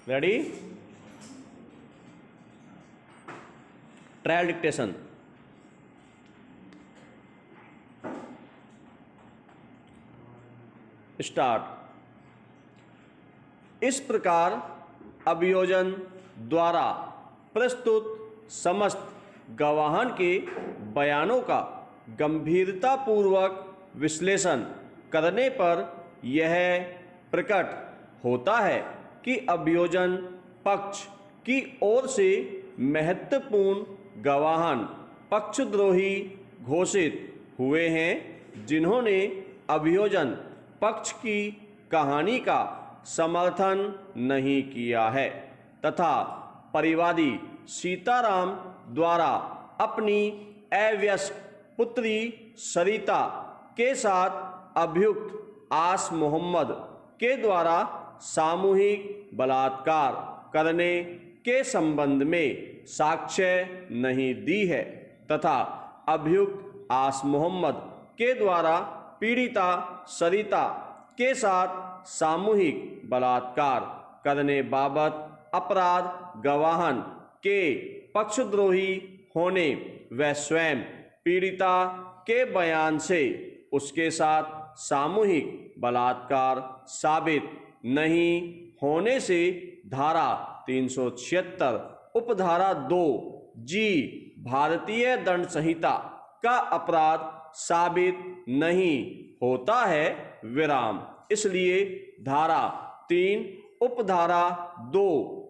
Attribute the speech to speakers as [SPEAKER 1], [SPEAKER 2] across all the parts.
[SPEAKER 1] Ready? Trial dictation. Start. इस प्रकार अभियोजन द्वारा प्रस्तुत समस्त गवाहन के बयानों का गंभीरतापूर्वक विश्लेषण करने पर यह प्रकट होता है कि अभियोजन पक्ष की ओर से महत्वपूर्ण गवाहन पक्षद्रोही घोषित हुए हैं, जिन्होंने अभियोजन पक्ष की कहानी का समर्थन नहीं किया है तथा परिवादी सीताराम द्वारा अपनी अवयस्क पुत्री सरिता के साथ अभियुक्त आस मोहम्मद के द्वारा सामूहिक बलात्कार करने के संबंध में साक्ष्य नहीं दी है तथा अभियुक्त आस मोहम्मद के द्वारा पीड़िता सरिता के साथ सामूहिक बलात्कार करने बाबत अपराध गवाहन के पक्षद्रोही होने व स्वयं पीड़िता के बयान से उसके साथ सामूहिक बलात्कार साबित नहीं होने से धारा 376 उपधारा 2 जी भारतीय दंड संहिता का अपराध साबित नहीं होता है विराम। इसलिए धारा 3 उपधारा 2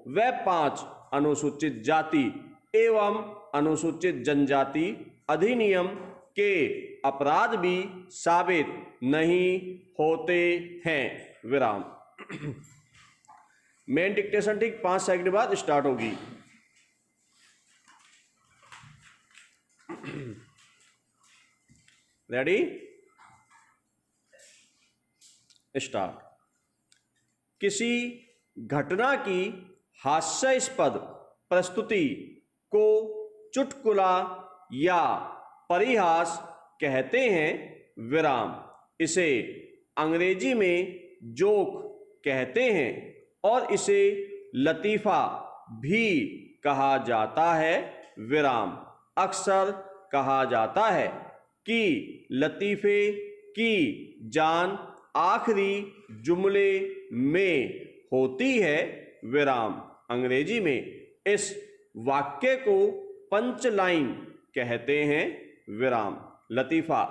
[SPEAKER 1] व 5 अनुसूचित जाति एवं अनुसूचित जनजाति अधिनियम के अपराध भी साबित नहीं होते हैं विराम। मेन डिक्टेशन ठीक 5 सेकंड बाद स्टार्ट होगी। रेडी? स्टार्ट। किसी घटना की हास्यास्पद प्रस्तुति को चुटकुला या परिहास कहते हैं विराम। इसे अंग्रेजी में जोक कहते हैं और इसे लतीफ़ा भी कहा जाता है विराम। अक्सर कहा जाता है कि लतीफ़े की जान आखिरी जुमले में होती है विराम। अंग्रेजी में इस वाक्य को पंच लाइन कहते हैं विराम। लतीफ़ा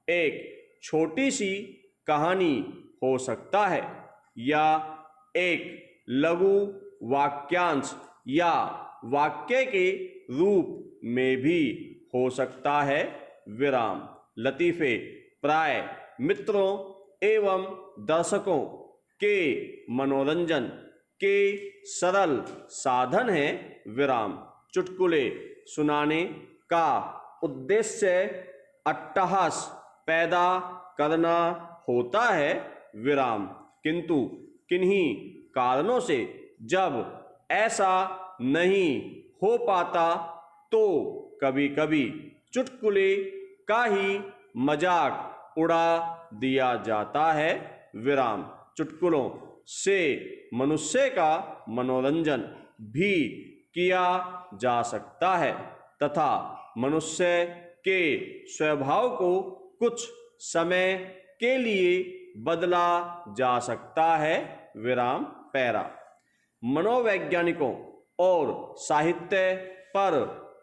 [SPEAKER 1] एक छोटी सी कहानी हो सकता है या एक लघु वाक्यांश या वाक्य के रूप में भी हो सकता है विराम। लतीफ़े प्राय मित्रों एवं दर्शकों के मनोरंजन के सरल साधन हैं विराम। चुटकुले सुनाने का उद्देश्य अट्टहास पैदा करना होता है विराम, किंतु किन्हीं कारणों से जब ऐसा नहीं हो पाता तो कभी कभी चुटकुले का ही मजाक उड़ा दिया जाता है विराम। चुटकुलों से मनुष्य का मनोरंजन भी किया जा सकता है तथा मनुष्य के स्वभाव को कुछ समय के लिए बदला जा सकता है विराम पैरा। मनोवैज्ञानिकों और साहित्य पर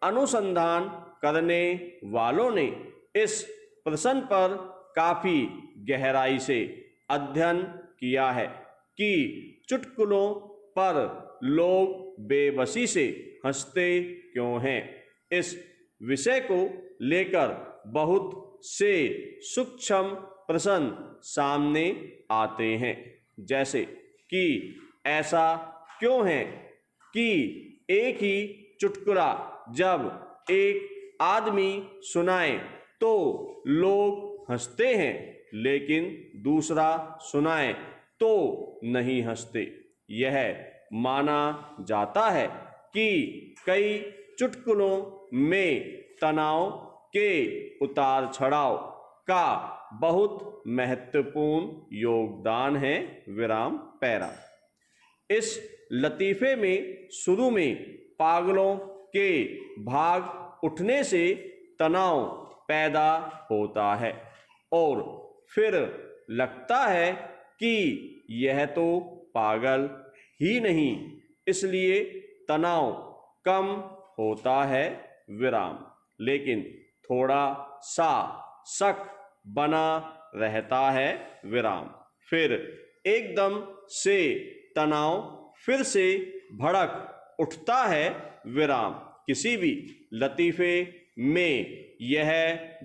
[SPEAKER 1] अनुसंधान करने वालों ने इस प्रश्न पर काफी गहराई से अध्ययन किया है कि चुटकुलों पर लोग बेबसी से हंसते क्यों हैं। इस विषय को लेकर बहुत से सूक्ष्म प्रश्न सामने आते हैं, जैसे कि ऐसा क्यों है कि एक ही चुटकुला जब एक आदमी सुनाए तो लोग हंसते हैं लेकिन दूसरा सुनाए तो नहीं हंसते। यह माना जाता है कि कई चुटकुलों में तनाव के उतार चढ़ाव का बहुत महत्वपूर्ण योगदान है विराम पैरा। इस लतीफ़े में शुरू में पागलों के भाग उठने से तनाव पैदा होता है और फिर लगता है कि यह तो पागल ही नहीं, इसलिए तनाव कम होता है विराम। लेकिन थोड़ा सा शक बना रहता है विराम। फिर एकदम से तनाव फिर से भड़क उठता है विराम। किसी भी लतीफ़े में यह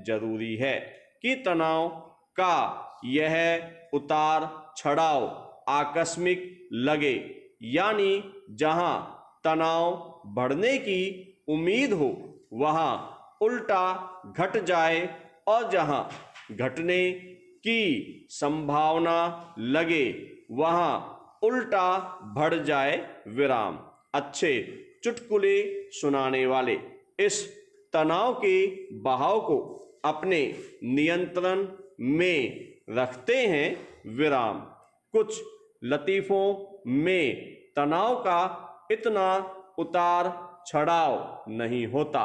[SPEAKER 1] जरूरी है कि तनाव का यह उतार चढ़ाव आकस्मिक लगे, यानी जहां तनाव बढ़ने की उम्मीद हो वहां उल्टा घट जाए और जहां घटने की संभावना लगे वहां उल्टा बढ़ जाए विराम। अच्छे चुटकुले सुनाने वाले इस तनाव के बहाव को अपने नियंत्रण में रखते हैं विराम। कुछ लतीफ़ों में तनाव का इतना उतार चढ़ाव नहीं होता,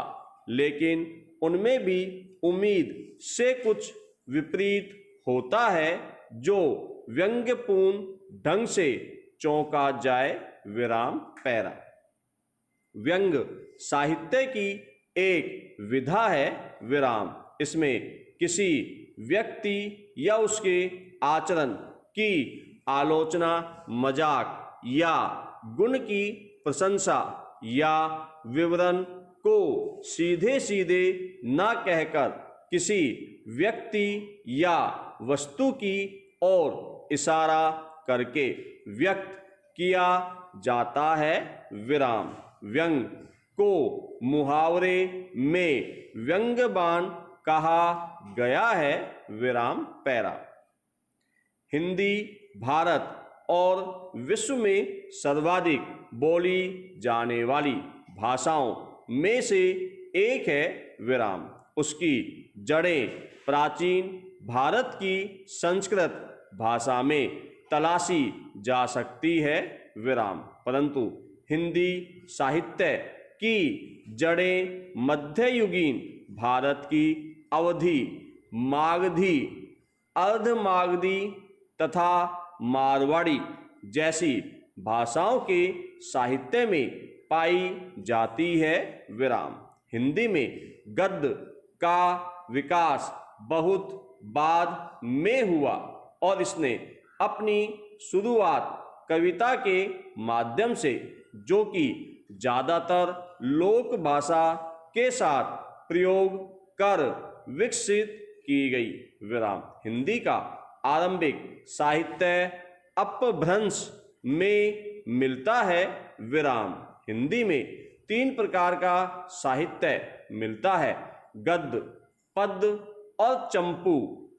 [SPEAKER 1] लेकिन उनमें भी उम्मीद से कुछ विपरीत होता है जो व्यंग्यपूर्ण ढंग से चौंका जाए विराम पैरा। व्यंग साहित्य की एक विधा है विराम। इसमें किसी व्यक्ति या उसके आचरण की आलोचना, मजाक या गुण की प्रशंसा या विवरण को सीधे सीधे न कहकर किसी व्यक्ति या वस्तु की ओर इशारा करके व्यक्त किया जाता है विराम। व्यंग को मुहावरे में व्यंग्यबाण कहा गया है विराम पैरा। हिंदी भारत और विश्व में सर्वाधिक बोली जाने वाली भाषाओं में से एक है विराम। उसकी जड़ें प्राचीन भारत की संस्कृत भाषा में तलाशी जा सकती है विराम, परंतु हिंदी साहित्य की जड़ें मध्ययुगीन भारत की अवधी, मागधी, अर्धमागधी तथा मारवाड़ी जैसी भाषाओं के साहित्य में पाई जाती है विराम। हिंदी में गद्य का विकास बहुत बाद में हुआ और इसने अपनी शुरुआत कविता के माध्यम से, जो कि ज़्यादातर लोक भाषा के साथ प्रयोग कर विकसित की गई विराम। हिंदी का आरंभिक साहित्य अपभ्रंश में मिलता है विराम। हिंदी में 3 प्रकार का साहित्य मिलता है, गद्य, पद्य और चंपू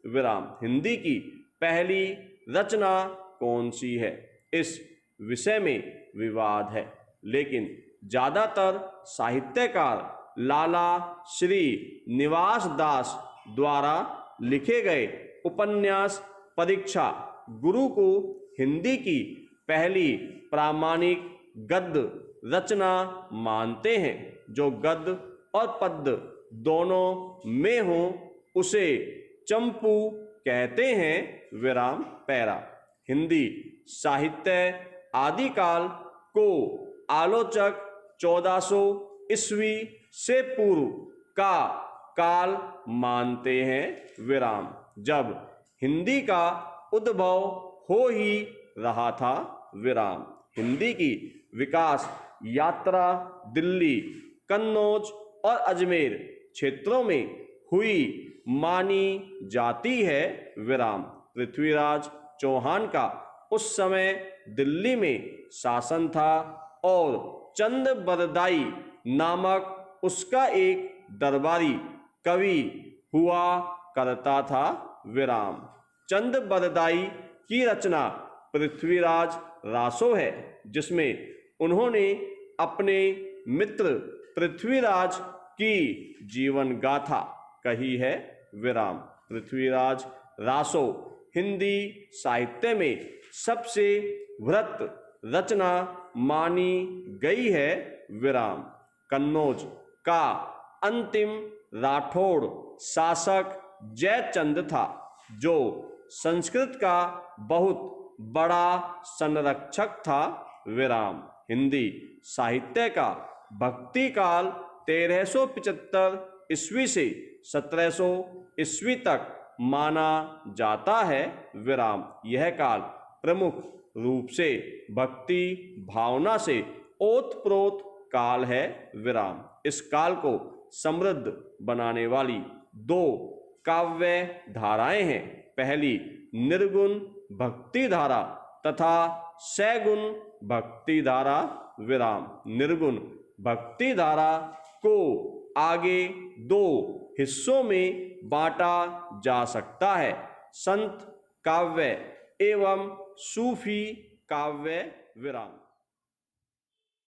[SPEAKER 1] विराम। हिंदी की पहली रचना कौन सी है, इस विषय में विवाद है, लेकिन ज़्यादातर साहित्यकार लाला श्री निवास दास द्वारा लिखे गए उपन्यास परीक्षा गुरु को हिंदी की पहली प्रामाणिक गद्य रचना मानते हैं। जो गद्य और पद्य दोनों में हो उसे चंपू कहते हैं विराम पैरा। हिंदी साहित्य आदिकाल को आलोचक 1400 ईस्वी से पूर्व का काल मानते हैं विराम, जब हिंदी का उद्भव हो ही रहा था विराम। हिंदी की विकास यात्रा दिल्ली, कन्नौज और अजमेर क्षेत्रों में हुई मानी जाती है विराम। पृथ्वीराज चौहान का उस समय दिल्ली में शासन था और चंद बरदाई नामक उसका एक दरबारी कवि हुआ करता था विराम। चंद बरदाई की रचना पृथ्वीराज रासो है, जिसमें उन्होंने अपने मित्र पृथ्वीराज की जीवन गाथा कही है विराम। पृथ्वीराज रासो हिंदी साहित्य में सबसे वृहत रचना मानी गई है विराम। कन्नौज का अंतिम राठौड़ शासक जयचंद था, जो संस्कृत का बहुत बड़ा संरक्षक था विराम। हिंदी साहित्य का भक्ति काल 1375 ईस्वी से 1700 ईस्वी तक माना जाता है विराम। यह काल प्रमुख रूप से भक्ति भावना से ओतप्रोत काल है विराम। इस काल को समृद्ध बनाने वाली दो काव्य धाराएं हैं। पहली निर्गुण भक्ति धारा तथा सैगुण भक्ति धारा विराम। निर्गुण भक्ति धारा को आगे दो हिस्सों में बांटा जा सकता है, संत काव्य एवं सूफी काव्य विराम।